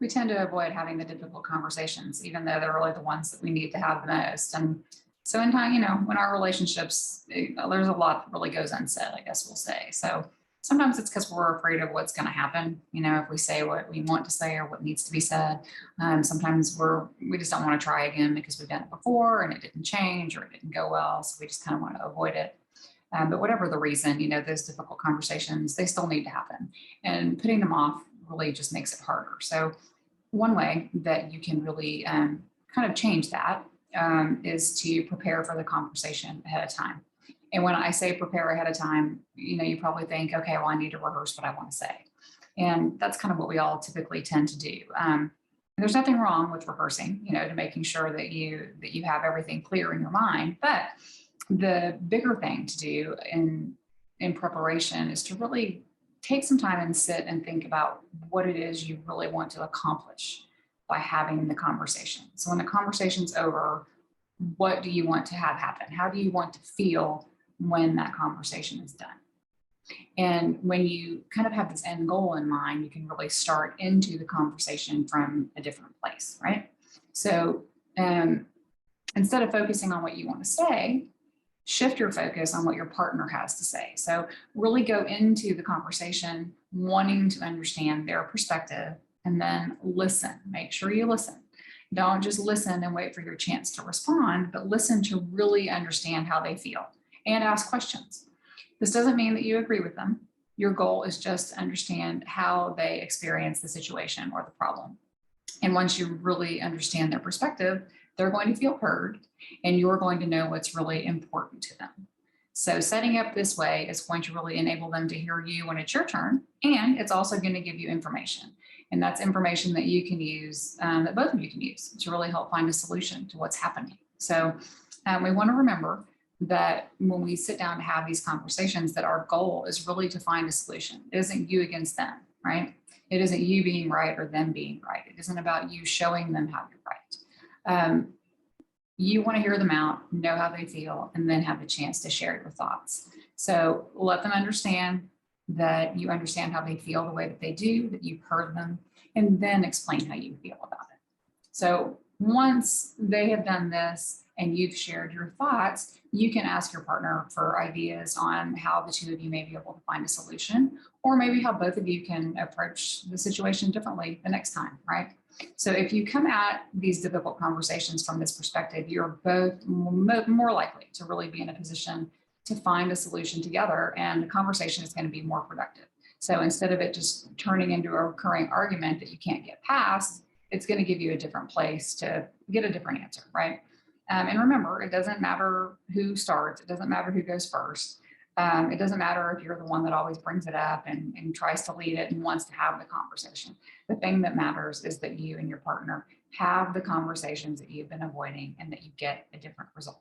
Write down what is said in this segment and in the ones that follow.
we tend to avoid having the difficult conversations, even though they're really the ones that we need to have the most. And so in time, when our relationships, there's a lot that really goes unsaid, I guess we'll say. So sometimes it's because we're afraid of what's going to happen. If we say what we want to say or what needs to be said, sometimes we just don't want to try again because we've done it before and it didn't change or it didn't go well. So we just kind of want to avoid it. But whatever the reason, those difficult conversations, they still need to happen. And putting them off really just makes it harder. So one way that you can really kind of change that is to prepare for the conversation ahead of time. And when I say prepare ahead of time, you probably think, okay, well, I need to rehearse what I want to say. And that's kind of what we all typically tend to do. There's nothing wrong with rehearsing, to making sure that you have everything clear in your mind. But the bigger thing to do in preparation is to really take some time and sit and think about what it is you really want to accomplish by having the conversation. So when the conversation's over, what do you want to have happen? How do you want to feel when that conversation is done? And when you kind of have this end goal in mind, you can really start into the conversation from a different place, right? So instead of focusing on what you want to say, shift your focus on what your partner has to say. So really go into the conversation wanting to understand their perspective and then listen. Make sure you listen. Don't just listen and wait for your chance to respond, but listen to really understand how they feel and ask questions. This doesn't mean that you agree with them. Your goal is just to understand how they experience the situation or the problem. And once you really understand their perspective, they're going to feel heard and you're going to know what's really important to them. So setting up this way is going to really enable them to hear you when it's your turn. And it's also going to give you information. And that's information that you can use, that both of you can use to really help find a solution to what's happening. So we want to remember that when we sit down to have these conversations, that our goal is really to find a solution. It isn't you against them, right? It isn't you being right or them being right. It isn't about you showing them how you're right. You want to hear them out, know how they feel, and then have the chance to share your thoughts. So let them understand that you understand how they feel the way that they do, that you've heard them, and then explain how you feel about it. So once they have done this and you've shared your thoughts, you can ask your partner for ideas on how the two of you may be able to find a solution, or maybe how both of you can approach the situation differently the next time, right? So if you come at these difficult conversations from this perspective, you're both more likely to really be in a position to find a solution together, and the conversation is going to be more productive. So instead of it just turning into a recurring argument that you can't get past, it's going to give you a different place to get a different answer, right? And remember, it doesn't matter who starts. It doesn't matter who goes first. It doesn't matter if you're the one that always brings it up and tries to lead it and wants to have the conversation. The thing that matters is that you and your partner have the conversations that you've been avoiding and that you get a different result.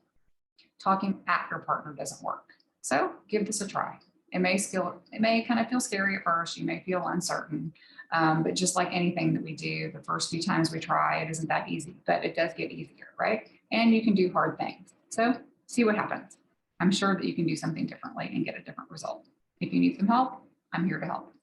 Talking at your partner doesn't work. So give this a try. It may kind of feel scary at first. You may feel uncertain, but just like anything that we do, the first few times we try, it isn't that easy, but it does get easier, right? And you can do hard things. So see what happens. I'm sure that you can do something differently and get a different result. If you need some help, I'm here to help.